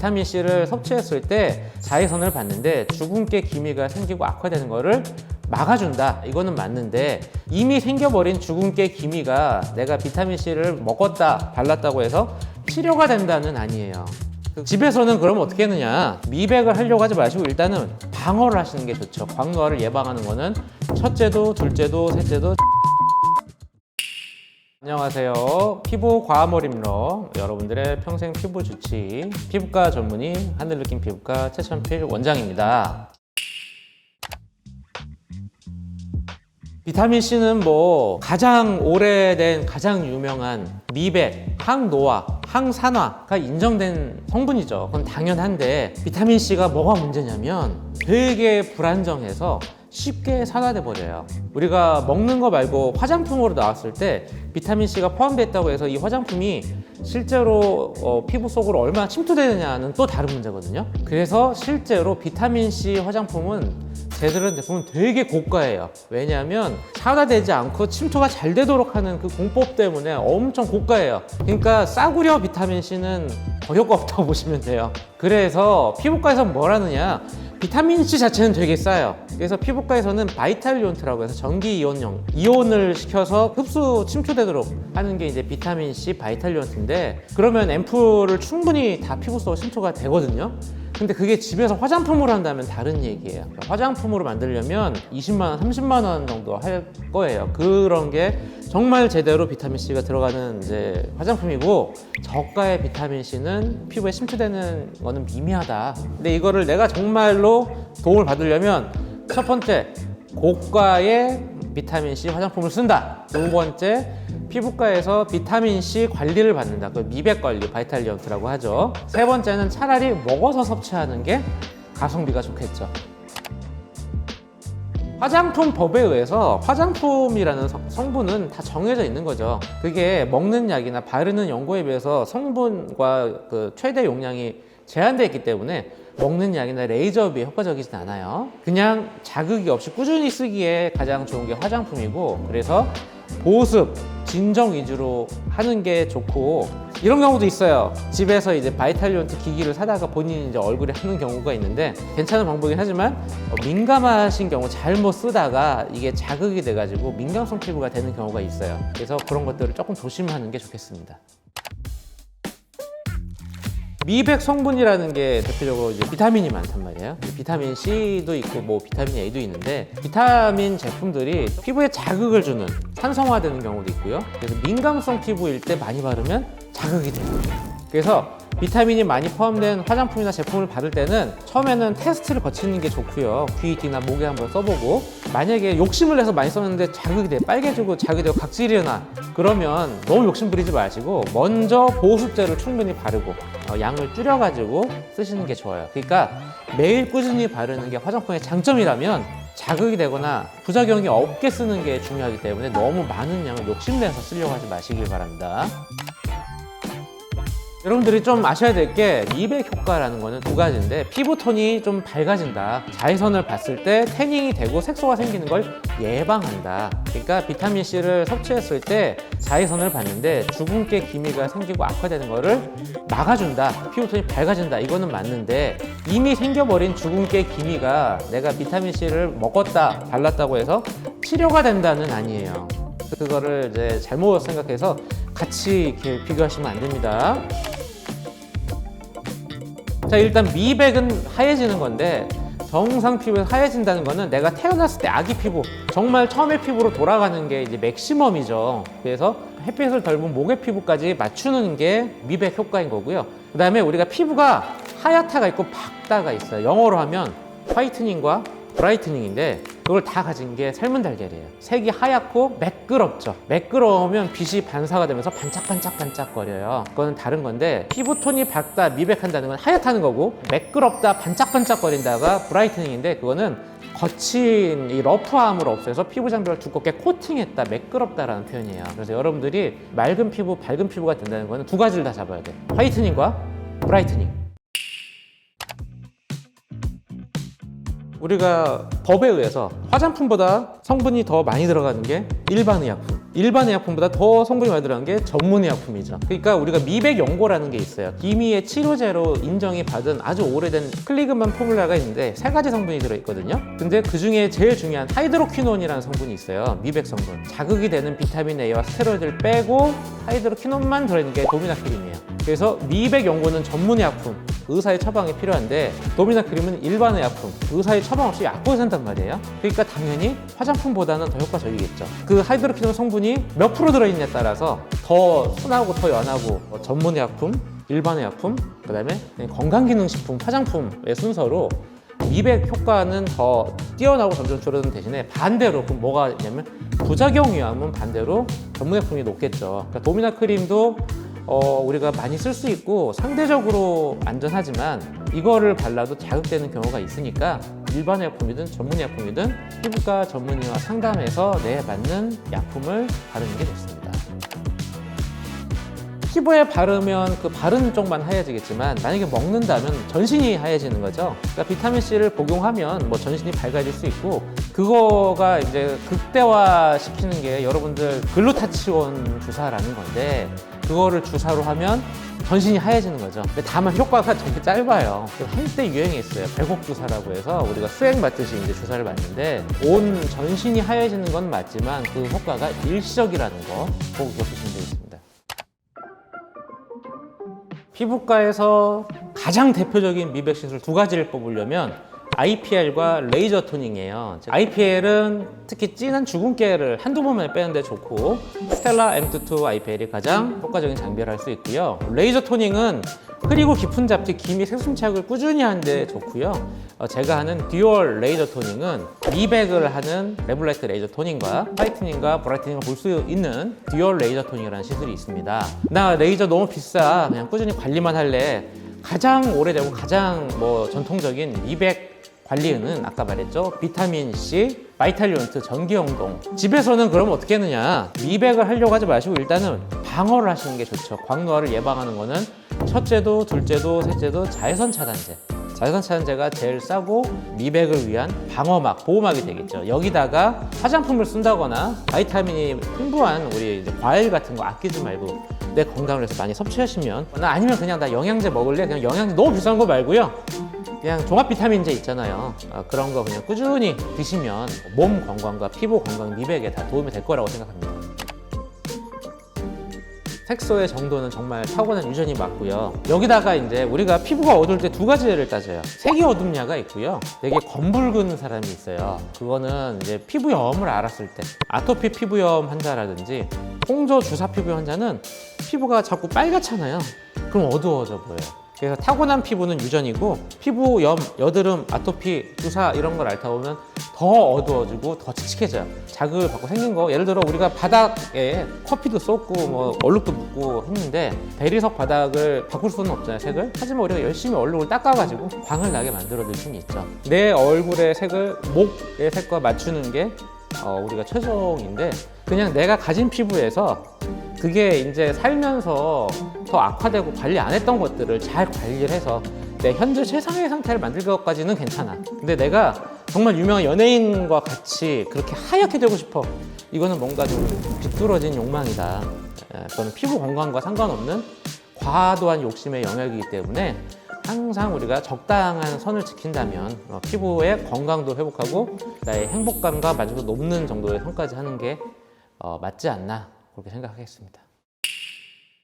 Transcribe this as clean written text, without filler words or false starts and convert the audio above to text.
비타민C를 섭취했을 때 자외선을 받는데 주근깨 기미가 생기고 악화되는 거를 막아준다. 이거는 맞는데 이미 생겨버린 주근깨 기미가 내가 비타민C를 먹었다, 발랐다고 해서 치료가 된다는 아니에요. 집에서는 그러면 어떻게 했느냐, 미백을 하려고 하지 마시고 일단은 방어를 하시는 게 좋죠. 광노화를 예방하는 거는 첫째도 둘째도 셋째도. 안녕하세요. 피부 과몰입러, 여러분들의 평생 피부 주치 피부과 전문의 하늘느낌 피부과 최천필 원장입니다. 비타민C는 뭐 가장 오래된 가장 유명한 미백, 항노화, 항산화가 인정된 성분이죠. 그건 당연한데 비타민C가 뭐가 문제냐면 되게 불안정해서 쉽게 산화돼 버려요. 우리가 먹는 거 말고 화장품으로 나왔을 때 비타민C가 포함됐다고 해서 이 화장품이 실제로 피부 속으로 얼마나 침투되느냐는 또 다른 문제거든요. 그래서 실제로 비타민C 화장품은 제대로 된 제품은 되게 고가예요. 왜냐하면 산화되지 않고 침투가 잘 되도록 하는 그 공법 때문에 엄청 고가예요. 그러니까 싸구려 비타민C는 거의 효과 없다고 보시면 돼요. 그래서 피부과에서 뭘 하느냐, 비타민C 자체는 되게 싸요. 그래서 피부과에서는 바이탈리온트라고 해서 전기 이온을 시켜서 흡수 침투되도록 하는 게 이제 비타민C 바이탈리온트인데, 그러면 앰플을 충분히 다 피부 속으로 침투가 되거든요. 근데 그게 집에서 화장품으로 한다면 다른 얘기예요. 그러니까 화장품으로 만들려면 20만 원, 30만 원 정도 할 거예요. 그런 게 정말 제대로 비타민C가 들어가는 이제 화장품이고, 저가의 비타민C는 피부에 침투되는 거는 미미하다. 근데 이거를 내가 정말로 도움을 받으려면 첫 번째, 고가의 비타민C 화장품을 쓴다. 두 번째, 피부과에서 비타민C 관리를 받는다. 그 미백 관리, 바이탈리언트라고 하죠. 세 번째는 차라리 먹어서 섭취하는 게 가성비가 좋겠죠. 화장품 법에 의해서 화장품이라는 성분은 다 정해져 있는 거죠. 그게 먹는 약이나 바르는 연고에 비해서 성분과 그 최대 용량이 제한되어 있기 때문에 먹는 약이나 레이저에 비해 효과적이진 않아요. 그냥 자극이 없이 꾸준히 쓰기에 가장 좋은 게 화장품이고, 그래서 보습, 진정 위주로 하는 게 좋고, 이런 경우도 있어요. 집에서 이제 바이탈리온트 기기를 사다가 본인이 이제 얼굴에 하는 경우가 있는데 괜찮은 방법이긴 하지만 민감하신 경우 잘못 쓰다가 이게 자극이 돼가지고 민감성 피부가 되는 경우가 있어요. 그래서 그런 것들을 조금 조심하는 게 좋겠습니다. 미백 성분이라는 게 대표적으로 이제 비타민이 많단 말이에요. 비타민 C도 있고 뭐 비타민 A도 있는데, 비타민 제품들이 피부에 자극을 주는, 산성화되는 경우도 있고요. 그래서 민감성 피부일 때 많이 바르면 자극이 되고요. 그래서 비타민이 많이 포함된 화장품이나 제품을 바를 때는 처음에는 테스트를 거치는 게 좋고요. 귀 뒤나 목에 한번 써보고, 만약에 욕심을 내서 많이 썼는데 자극이 돼, 빨개지고 자극이 되고 각질이 나, 그러면 너무 욕심 부리지 마시고 먼저 보습제를 충분히 바르고 양을 줄여가지고 쓰시는 게 좋아요. 그러니까 매일 꾸준히 바르는 게 화장품의 장점이라면 자극이 되거나 부작용이 없게 쓰는 게 중요하기 때문에 너무 많은 양을 욕심내서 쓰려고 하지 마시길 바랍니다. 여러분들이 좀 아셔야 될 게, 미백 효과라는 거는 두 가지인데, 피부톤이 좀 밝아진다, 자외선을 봤을 때 태닝이 되고 색소가 생기는 걸 예방한다. 그러니까 비타민C를 섭취했을 때 자외선을 봤는데 주근깨 기미가 생기고 악화되는 거를 막아준다, 피부톤이 밝아진다, 이거는 맞는데 이미 생겨버린 주근깨 기미가 내가 비타민C를 먹었다, 발랐다고 해서 치료가 된다는 아니에요. 그거를 이제 잘못 생각해서 같이 이렇게 비교하시면 안 됩니다. 자, 일단 미백은 하얘지는 건데, 정상 피부에서 하얘진다는 거는 내가 태어났을 때 아기 피부, 정말 처음의 피부로 돌아가는 게 이제 맥시멈이죠. 그래서 햇빛을 덜 본 목의 피부까지 맞추는 게 미백 효과인 거고요. 그 다음에 우리가 피부가 하얗다가 있고 밝다가 있어요. 영어로 하면 화이트닝과 브라이트닝인데, 그걸 다 가진 게 삶은 달걀이에요. 색이 하얗고 매끄럽죠. 매끄러우면 빛이 반사가 되면서 반짝반짝반짝거려요. 그거는 다른 건데, 피부톤이 밝다, 미백한다는 건 하얗다는 거고, 매끄럽다, 반짝반짝거린다가 브라이트닝인데, 그거는 거친 이 러프함을 없애서 피부 장벽을 두껍게 코팅했다, 매끄럽다라는 표현이에요. 그래서 여러분들이 맑은 피부, 밝은 피부가 된다는 거는 두 가지를 다 잡아야 돼요. 화이트닝과 브라이트닝. 우리가 법에 의해서 화장품보다 성분이 더 많이 들어가는 게 일반 의약품, 일반 의약품보다 더 성분이 많이 들어가는 게 전문 의약품이죠. 그러니까 우리가 미백 연고라는 게 있어요. 기미의 치료제로 인정이 받은 아주 오래된 클리그만 포뮬라가 있는데 3가지 성분이 들어있거든요. 근데 그 중에 제일 중요한 하이드로퀴논이라는 성분이 있어요. 미백 성분. 자극이 되는 비타민 A와 스테로이드를 빼고 하이드로퀴논만 들어있는 게 도미나크림이에요. 그래서 미백 연고는 전문 의약품, 의사의 처방이 필요한데 도미나크림은 일반 의약품, 의사의 처방 없이 약국에서 산단 말이에요. 그러니까 당연히 화장품보다는 더 효과적이겠죠. 그 하이드로퀴논 성분이 몇 프로 들어있냐에 따라서 더 순하고 더 연하고 전문 의약품, 일반 의약품, 그 다음에 건강기능식품, 화장품의 순서로 미백 효과는 더 뛰어나고 점점 줄어드는 대신에 반대로 그럼 뭐가 있냐면 부작용 위험은 반대로 전문 의약품이 높겠죠. 그러니까 도미나크림도 우리가 많이 쓸 수 있고 상대적으로 안전하지만 이거를 발라도 자극되는 경우가 있으니까 일반 의약품이든 전문 의약품이든 피부과 전문의와 상담해서 내 맞는 약품을 바르는 게 좋습니다. 피부에 바르면 그 바르는 쪽만 하얘지겠지만 만약에 먹는다면 전신이 하얘지는 거죠. 그러니까 비타민C를 복용하면 뭐 전신이 밝아질 수 있고 그거가 이제 극대화 시키는 게 여러분들 글루타치온 주사라는 건데 그거를 주사로 하면 전신이 하얘지는 거죠. 근데 다만 효과가 되게 짧아요. 한때 유행했어요. 배곡 주사라고 해서 우리가 수액 맞듯이 이제 주사를 맞는데 온 전신이 하얘지는 건 맞지만 그 효과가 일시적이라는 거 꼭 기억하시면 되겠습니다. 피부과에서 가장 대표적인 미백 시술 2가지를 뽑으려면 IPL과 레이저 토닝이에요. IPL은 특히 진한 주근깨를 한두 번만에 빼는데 좋고 스텔라 M22 IPL이 가장 효과적인 장비를 할 수 있고요. 레이저 토닝은 흐리고 깊은 잡티, 기미, 색순착을 꾸준히 하는데 좋고요. 제가 하는 듀얼 레이저 토닝은 미백을 하는 레블라이트 레이저 토닝과 화이트닝과 브라이트닝을 볼 수 있는 듀얼 레이저 토닝이라는 시술이 있습니다. 나 레이저 너무 비싸, 그냥 꾸준히 관리만 할래. 가장 오래되고 가장 전통적인 미백 관리는 아까 말했죠. 비타민C, 바이탈리온트, 전기영동. 집에서는 그럼 어떻게 했느냐. 미백을 하려고 하지 마시고 일단은 방어를 하시는 게 좋죠. 광노화를 예방하는 거는 첫째도, 둘째도, 셋째도 자외선 차단제. 자외선 차단제가 제일 싸고 미백을 위한 방어막, 보호막이 되겠죠. 여기다가 화장품을 쓴다거나 바이타민이 풍부한 우리 이제 과일 같은 거 아끼지 말고 내 건강을 위해서 많이 섭취하시면 아니면 그냥 나 영양제 먹을래? 그냥 영양제 너무 비싼 거 말고요. 그냥 종합 비타민제 있잖아요. 그런 거 그냥 꾸준히 드시면 몸 건강과 피부 건강, 미백에 다 도움이 될 거라고 생각합니다. 색소의 정도는 정말 타고난 유전이 맞고요. 여기다가 이제 우리가 피부가 어두울 때 2가지를 따져요. 색이 어둡냐가 있고요. 되게 검붉은 사람이 있어요. 그거는 이제 피부염을 앓았을 때 아토피 피부염 환자라든지 홍조 주사 피부염 환자는 피부가 자꾸 빨갛잖아요. 그럼 어두워져 보여요. 그래서 타고난 피부는 유전이고 피부염, 여드름, 아토피, 주사 이런 걸 앓다 보면 더 어두워지고 더 칙칙해져요. 자극을 받고 생긴 거 예를 들어 우리가 바닥에 커피도 쏟고 얼룩도 묻고 했는데 대리석 바닥을 바꿀 수는 없잖아요, 색을. 하지만 우리가 열심히 얼룩을 닦아가지고 광을 나게 만들어줄 수는 있죠. 내 얼굴의 색을 목의 색과 맞추는 게 우리가 최종인데 그냥 내가 가진 피부에서 그게 이제 살면서 더 악화되고 관리 안 했던 것들을 잘 관리를 해서 내 현재 최상의 상태를 만들 것까지는 괜찮아. 근데 내가 정말 유명한 연예인과 같이 그렇게 하얗게 되고 싶어. 이거는 뭔가 좀 비뚤어진 욕망이다. 그거는 피부 건강과 상관없는 과도한 욕심의 영역이기 때문에 항상 우리가 적당한 선을 지킨다면 피부의 건강도 회복하고 나의 행복감과 만족도 높는 정도의 선까지 하는 게 맞지 않나 그렇게 생각하겠습니다.